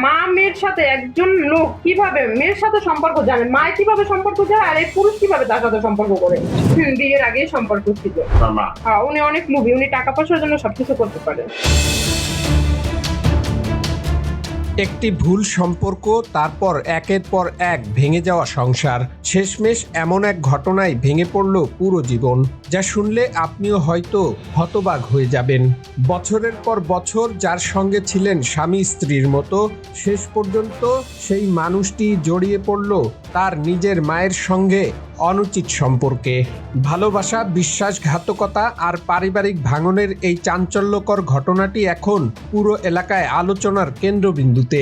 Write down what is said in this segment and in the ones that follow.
মা মেয়ের সাথে একজন লোক কিভাবে মেয়ের সাথে সম্পর্ক জানে, মা কিভাবে সম্পর্ক জানে, আর এই পুরুষ কিভাবে তার সাথে সম্পর্ক করে? বিয়ের আগেই সম্পর্ক ছিল। হ্যাঁ, উনি অনেক লোভী, উনি টাকা পয়সার জন্য সবকিছু করতে পারে। একটি ভুল সম্পর্ক, তারপর একের পর এক ভেঙে যাওয়া সংসার, শেষমেশ এমন এক ঘটনায় ভেঙে পড়ল পুরো জীবন, যা শুনলে আপনিও হয়তো হতবাক হয়ে যাবেন। বছরের পর বছর যার সঙ্গে ছিলেন স্বামী স্ত্রীর মতো, শেষ পর্যন্ত সেই মানুষটি জড়িয়ে পড়ল তার নিজের মায়ের সঙ্গে অনুচিত সম্পর্কে। ভালোবাসা, বিশ্বাসঘাতকতা আর পারিবারিক ভাঙনের এই চাঞ্চল্যকর ঘটনাটি এখন পুরো এলাকায় আলোচনার কেন্দ্রবিন্দুতে।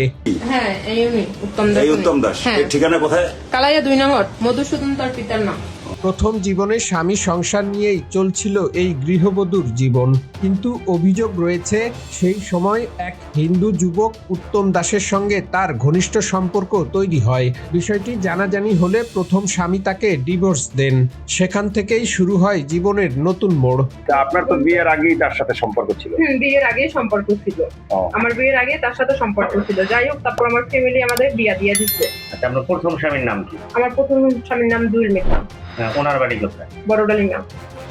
হ্যাঁ, উত্তম দাস। এর ঠিকানা কোথায়? কালাইয়া 2 নম্বর, মধুসূদন তার পিতার নাম। প্রথম জীবনে স্বামী সংসার নিয়েই চলছিল এই গৃহবধূর জীবন, কিন্তু অভিযোগ রয়েছে সেই সময় এক হিন্দু যুবক উত্তম দাসের সঙ্গে তার ঘনিষ্ঠ সম্পর্ক তৈরি হয়। বিষয়টি জানাজানি হলে প্রথম স্বামী তাকে ডিভোর্স দেন। সেখান থেকেই শুরু হয় জীবনের নতুন মোড়। আপনার তো বিয়ের আগেই তার সাথে সম্পর্ক ছিল? বিয়ের আগেই সম্পর্ক ছিল। আমার বিয়ের আগে তার সাথে সম্পর্ক ছিল। যাই হোক, তারপর আমার ফ্যামিলি আমাদের বিয়ে দিয়ে দিচ্ছে। আচ্ছা, আপনার প্রথম স্বামীর নাম কি? আমার প্রথম স্বামীর নাম জুয়েল মিতা। ওনার বাড়ি কোথায়? বড়ডালিঙ্গা।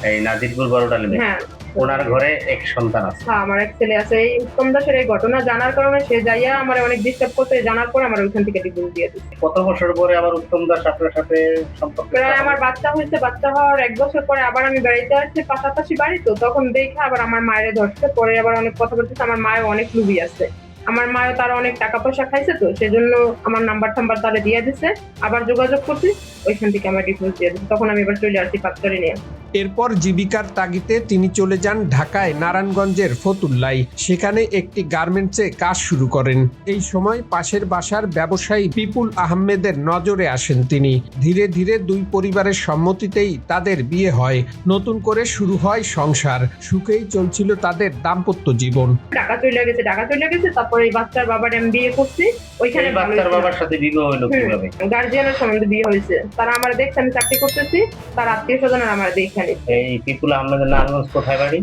এই নাজিরপুর বড়ডালিঙ্গা? হ্যাঁ। ওনার ঘরে এক সন্তান আছে? হ্যাঁ, আমার এক ছেলে আছে। এই উত্তম দাসের এই ঘটনা জানার কারণে সে যাইয়া আমার অনেক ডিস্টার্ব করতে, জানার পরে আমার ওইখান থেকে ডিভোর্স দিয়ে দিচ্ছে। কত বছর পরে আবার উত্তম দাস আপনার সাথে সম্পর্ক? প্রায় আমার বাচ্চা হয়েছে, বাচ্চা হওয়ার 1 বছর পরে আবার আমি বাড়িতে আসছি, পাশাপাশি বাড়ি তো, তখন দেখে আবার আমার মায়ের ধরছে। পরে আবার অনেক কথা বলতেছে। আমার মায়ের অনেক লুবি আছে, আমার মায়ও তার অনেক টাকা পয়সা খাইছে, তো সেজন্য আমার নাম্বার তারে দিয়ে দিছে। আবার যোগাযোগ করছি, ওইখান থেকে আমার ডিভোর্স দিয়ে দিচ্ছে। তখন আমি এবার চলে আসছি পাঁচতরি নিয়ে। এরপর জীবিকার তাগিদে তিনি চলে যান ঢাকায় নারায়ণগঞ্জের ফতুল্লায়। সেখানে একটি গার্মেন্টসে কাজ শুরু করেন। এই সময় পাশের বাসার ব্যবসায়ী বিপুল আহমেদের নজরে আসেন তিনি। ধীরে ধীরে দুই পরিবারের সম্মতিতেই তাদের বিয়ে হয়। নতুন করে শুরু হয় সংসার। সুখেই চলছিল তাদের দাম্পত্য জীবন। ঢাকা চলে গেছে। তারপরে এই বাচ্চার বাবার আমি বিয়ে করছি। ওইখানে বাচ্চার বাবার সাথে বিবাহ হলো কিভাবে? গার্জিয়ানের সম্বন্ধে বিয়ে হয়েছে। তারা আমার দেখছে আমি চাকরি করতেছি, তার আত্মীয় স্বজনের আমার দেখে। এই বিপুল আহমেদের নারায়ণগঞ্জ কোথায় বাড়ি?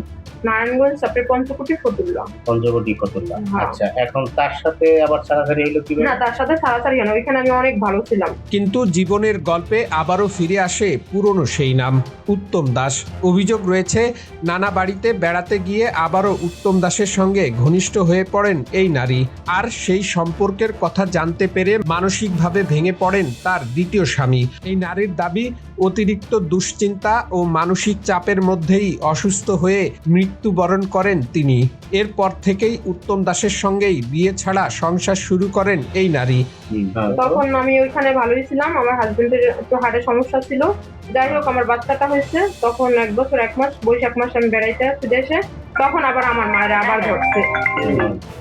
নারায়ণগঞ্জ তারপরে পঞ্চকোটি ফতুল্লা। আচ্ছা, এখন তার সাথে আবার ছাড়াছাড়ি হলো কিভাবে? না, তার সাথে ছাড়াছাড়ি হয় না, ওইখানে আমি অনেক ভালো ছিলাম। কিন্তু জীবনের গল্পে আবারও ফিরে আসে পুরনো সেই নাম, উত্তম দাস। অভিযোগ রয়েছে নানা বাড়িতে বেড়াতে গিয়ে আবারও উত্তম দাসের সঙ্গে ঘনিষ্ঠ হয়ে পড়েন এই নারী। আর সেই সম্পর্কের কথা জানতে পেরে মানসিকভাবে ভেঙে পড়েন তার দ্বিতীয় স্বামী। এই নারীর দাবি, অতিরিক্ত দুশ্চিন্তা ও মানসিক চাপের মধ্যেই অসুস্থ হয়ে মৃত্যুবরণ করেন তিনি। এরপর থেকেই উত্তম দাসের সঙ্গেই বিয়ে ছাড়া সংসার শুরু করেন এই নারী। তখন আমি ওইখানে ভালোই ছিলাম, আমার হাজবেন্ডের একটু হার্টের সমস্যা ছিল। যাই হোক, আমার বাচ্চাটা হয়েছে, তখন 1 বছর 1 মাস, বৈশাখ মাস আমি বেড়াইতে আসছি দেশে। তখন আবার আমার মায়ের আবার ধরছে,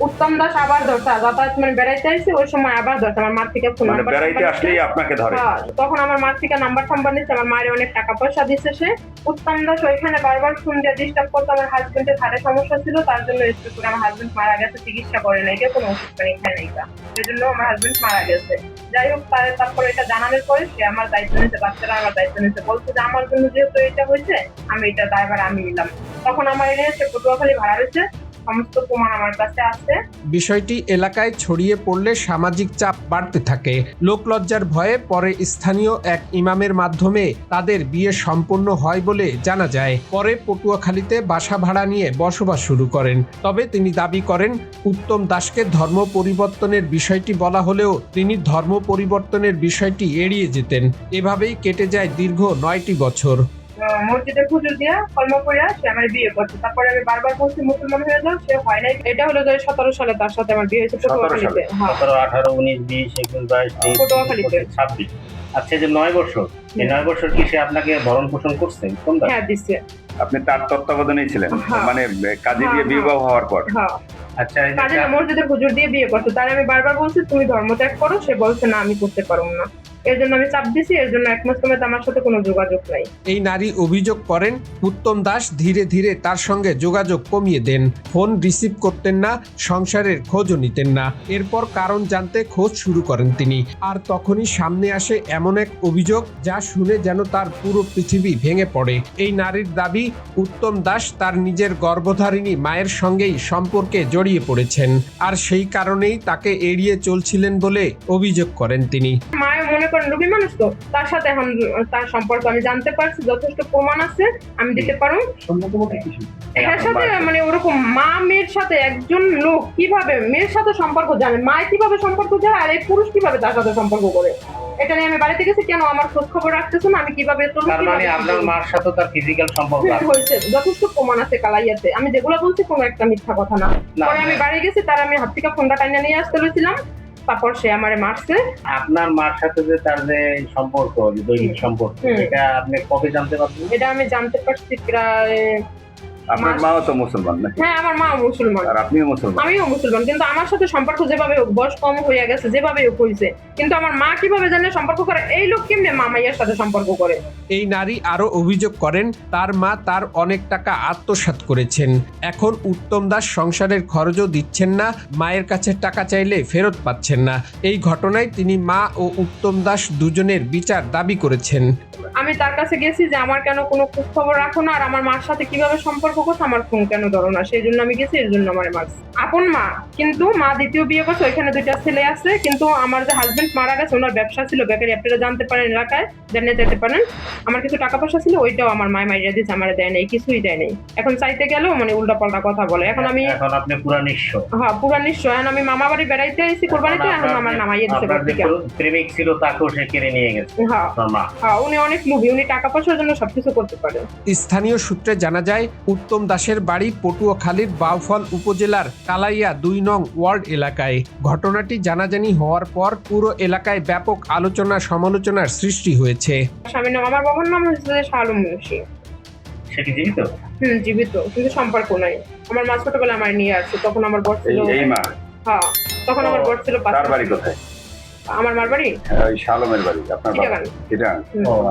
উত্তম দাস আবার ধরছে। যাতায়াত মানে বেড়াইতে আসছি, ওই সময় আবার ধরছে। আমার মার থেকে ফোন নাম্বার বেড়াইতে আসলেই আপনাকে ধরে? তখন আমার মার থেকে নাম্বার নিচ্ছে। আমার মায়ের অনেক টাকা পয়সা দিচ্ছে সে। উত্তম দাস ওইখানে বারবার ফোন দিয়ে ডিস্টার্ব করতো। আমার হাজবেন্ডের হার্টের সমস্যা ছিল, তার জন্য স্ট্রোক করে আমার হাজবেন্ড মারা গেছে। চিকিৎসা করে নাই, কোনো ওষুধ পানি খায় নাই, সেই জন্য আমার হাজবেন্ড মারা গেছে। যাই হোক, তারপরে এটা জানানোর পরে সে আমার দায়িত্ব নিচ্ছে, বাচ্চারা আমার দায়িত্ব নিচ্ছে। বলছে যে আমার জন্য যেহেতু এটা হয়েছে, আমি এটা দায়ভার আমি নিলাম। তখন আমার এনেছে পটুয়াখালী ভাড়া রয়েছে, সমস্ত প্রমাণ আমার কাছে আছে। বিষয়টি এলাকায় ছড়িয়ে পড়লে সামাজিক চাপ বাড়তে থাকে। লোকলজ্জার ভয়ে পরে স্থানীয় এক ইমামের মাধ্যমে তাদের বিয়ে সম্পন্ন হয় বলে জানা যায়। পরে পটুয়াখালীতে বাসা ভাড়া নিয়ে বসবাস শুরু করেন। তবে তিনি দাবি করেন, উত্তম দাসকে ধর্ম পরিবর্তনের বিষয়টি বলা হলেও তিনি ধর্ম পরিবর্তনের বিষয়টি এড়িয়ে যেতেন। এভাবেই কেটে যায় দীর্ঘ 9টি বছর। মসজিদে হুজুর দিয়া কলমা পড়িয়া সে আমার বিয়ে করছে। তারপরে আমি বারবার বলছি মুসলমান হয়ে যাও, সে হয় নাই। এটা হলো 2017 সালে তার সাথে আমার বিয়ে হয়েছে পটুয়াখালীতে। 17, 18, 19, 20, 21, 22, পটুয়াখালীতে 26। আচ্ছা, যে 9 বছর, এই 9 বছর কি সে আপনাকে ভরণ পোষণ করছে? হ্যাঁ, দিচ্ছে। আপনি তার তত্ত্বাবধানেই ছিলেন, মানে কাজী দিয়ে বিবাহ হওয়ার পর? হ্যাঁ। আচ্ছা, কাজী মসজিদের হুজুর দিয়ে বিয়ে করছে। তার আমি বারবার বলছি তুমি ধর্মত্যাগ করো, সে বলছে না আমি করতে পারবো না। এর জন্য আমি চাপ দিছি, এর জন্য 1 মাস সময় আমার সাথে কোনো যোগাযোগ নাই। এই নারী অভিযোগ করেন, উত্তম দাস ধীরে ধীরে তার সঙ্গে যোগাযোগ কমিয়ে দেন। ফোন রিসিভ করতেন না, সংসারের খোঁজও নিতেন না। এরপর কারণ জানতে খোঁজ শুরু করেন তিনি। আর তখনই সামনে আসে এমন এক অভিযোগ যা শুনে যেন তার পুরো পৃথিবী ভেঙে পড়ে। এই নারীর দাবি, উত্তম দাস তার নিজের গর্ভধারিণী মায়ের সঙ্গেই সম্পর্কে জড়িত জড়িয়ে পড়েছেন আর সেই কারণেই তাকে এড়িয়ে চলছিলেন বলে অভিযোগ করেন তিনি। মায়ের মনে করেন রোগী মানুষ তো, তার সাথে এখন তার সম্পর্ক আমি জানতে পারছি, যথেষ্ট প্রমাণ আছে, আমি দিতে পারো। এর সাথে মানে ওরকম মা মেয়ের সাথে একজন লোক কিভাবে মেয়ের সাথে সম্পর্ক জানে, মা কিভাবে সম্পর্ক জানে, আর এই পুরুষ কিভাবে তার সাথে সম্পর্ক করে, এটা নিয়ে আমি বাড়িতে গেছি, কেন আমার খোঁজ খবর রাখতেছো না, আমি কিভাবে তার মানে আপনার মার সাথে তার ফিজিক্যাল সম্পর্ক আছে? হয়েছে, যথেষ্ট প্রমাণ আছে কালাইয়াতে, আমি যেগুলো বলছি কোনো একটা মিথ্যা কথা না। পরে আমি বাড়ি গেছি, তার আমি হাত থেকে ফোনটা টাইনা নিয়ে আসতে বলেছিলাম, তারপর সে আমারে মারছে। আপনার মার সাথে যে তার যে সম্পর্ক, যে দৈনিক সম্পর্ক, এটা আপনি কবে জানতে পারছেন? এটা আমি জানতে পারছি প্রায়, আপনার মাও তো মুসলমান নাকি? হ্যাঁ আমার মা মুসলমান, আর আপনিও মুসলমান? আমিও মুসলমান, কিন্তু আমার সাথে সম্পর্ক যেভাবে হোক, বয়স কম হয়ে গেছে, যেভাবে হোক হয়েছে, কিন্তু আমার মা কিভাবে জানে সম্পর্ক করে, এই লোক কেমনে মামাইয়ার সাথে সম্পর্ক করে। এই নারী আরো অভিযোগ করেন তার মা তার অনেক টাকা আত্মসাৎ করেছেন, এখন উত্তম দাস সংসারের খরচও দিচ্ছেন না, মায়ের কাছে টাকা চাইলে ফেরত পাচ্ছেন না। এই ঘটনায় তিনি মা ও উত্তম দাস দুজনের বিচার দাবি করেছেন। আমি তার কাছে গেছি যে আমার কেন কোনো খোঁজ খবর রাখো না, আর আমার মার সাথে কিভাবে সম্পর্ক করছে, আমার ফোন কেন ধরো না, সেই জন্য আমি গেছি, এর জন্য আমার মারছে। আপন মা, কিন্তু মা দ্বিতীয় বিয়ে করছে, ওইখানে 2টা ছেলে আছে, কিন্তু আমার যে হাজবেন্ড মারা গেছে, ওনার ব্যবসা ছিল বেকারি, আপনারা জানতে পারেন এলাকায়, জানিয়ে যেতে পারেন, আমার কিছু টাকা পয়সা ছিল, ওইটাও আমার মায় মাইরা দিয়েছে, আমার দেয় নাই, কিছুই দেয় নাই। এখন চাইতে গেলেও মানে উল্টা পাল্টা কথা বলে। এখন আপনি পুরা নিঃস্ব? হ্যাঁ পুরা নিঃস্ব। এখন আমি মামা বাড়ি বেড়াইতে আইছি কোরবানিতে, এখন আমার নামাইয়ে দিচ্ছে। প্রেমিক ছিল তাকেও সে কেড়ে নিয়ে গেছে। হ্যাঁ হ্যাঁ, উনি অনেক লোভী, উনি টাকা পয়সার জন্য সবকিছু করতে পারে। স্থানীয় সূত্রে জানা যায় উত্তম দাসের বাড়ি পটুয়াখালীর বাউফল উপজেলার কালাইয়া 2 নং ওয়ার্ড এলাকায়। ঘটনাটি জানাজানি হওয়ার পর পুরো এলাকায় ব্যাপক আলোচনা সমালোচনার সৃষ্টি হয়েছে। স্বামীর নাম, আমার বাবার নাম হচ্ছে শালম মুন্সি। সে কি জীবিত? জীবিত, কিন্তু সম্পর্ক নাই। আমার মা ছোটবেলা আমার নিয়ে আসছে, তখন আমার বয়স ছিল, এই মা? হ্যাঁ তখন আমার বয়স ছিল 5 তার বাড়ি কোথায়? আমার মার বাড়ি ওই শালমের বাড়ি আপনার বাবা? এটা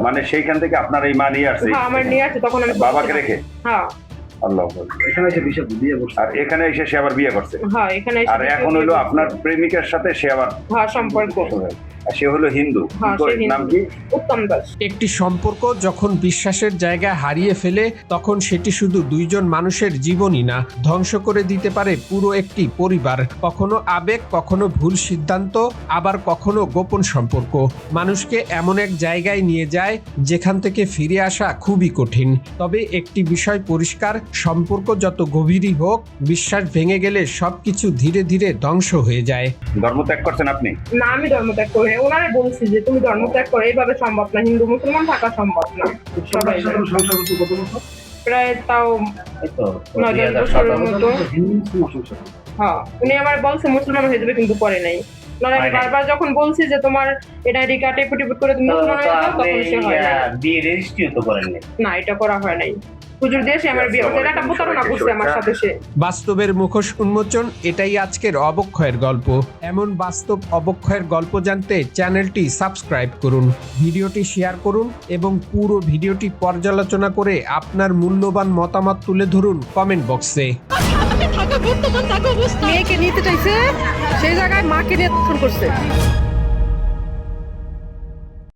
মানে সেইখান থেকে আপনার এই মা নিয়ে আসছে? হ্যাঁ আমার নিয়ে আসছে, তখন আমি বাবাকে রেখে। হ্যাঁ আল্লাহ, এখানে এসে বিয়ে করছে, আর এখানে এসে সে আবার বিয়ে করছে। হ্যাঁ এখানে আর এখন হলো আপনার প্রেমিকের সাথে সে আবার সম্পর্ক। সে হলো হিন্দু, নাম কি? উত্তম দাস। একটি সম্পর্ক যখন বিশ্বাসের জায়গা হারিয়ে ফেলে, তখন সেটি শুধু 2 জন মানুষের জীবনই না, ধ্বংস করে দিতে পারে পুরো একটি পরিবার। কখনো আবেগ, কখনো ভুল সিদ্ধান্ত, আবার কখনো গোপন সম্পর্ক মানুষকে এমন এক জায়গায় নিয়ে যায় যেখান থেকে ফিরে আসা খুবই কঠিন। তবে একটি বিষয় পরিষ্কার, সম্পর্ক যত গভীরই হোক, বিশ্বাস ভেঙে গেলে সবকিছু ধীরে ধীরে ধ্বংস হয়ে যায়। ধর্ম ত্যাগ করছেন আপনি? না আমি ধর্ম ত্যাগ করি, ওনারে বলছি যে তুমি ধর্ম ত্যাগ করো, এইভাবে সম্ভব না, হিন্দু মুসলমান থাকা সম্ভব না। প্রায় তাও 9-10 বছরের মতো। হ্যাঁ উনি আমার বলছে মুসলমান হয়ে যাবে, কিন্তু করে নাই। আমি বারবার যখন বলছি যে তোমার এটা রিকাটে পুটিপুট করে তুমি মুসলমান হয়ে যাও, তখন সে হয় না। বিয়ে রেজিস্ট্রি তো করেননি? না, এটা করা হয় নাই। হুজুর দিয়ে সে আমার বিয়ে করছে, এটা প্রতারণা করছে আমার সাথে সে। বাস্তবের মুখোশ উন্মোচন, এটাই আজকের অবক্ষয়ের গল্প। এমন বাস্তব অবক্ষয়ের গল্প জানতে চ্যানেলটি সাবস্ক্রাইব করুন, ভিডিওটি শেয়ার করুন এবং পুরো ভিডিওটি পর্যালোচনা করে আপনার মূল্যবান মতামত তুলে ধরুন কমেন্ট বক্সে। মেয়েকে নিতে চাইছে, সেই জায়গায় মাকে নিয়ে ফোন করছে।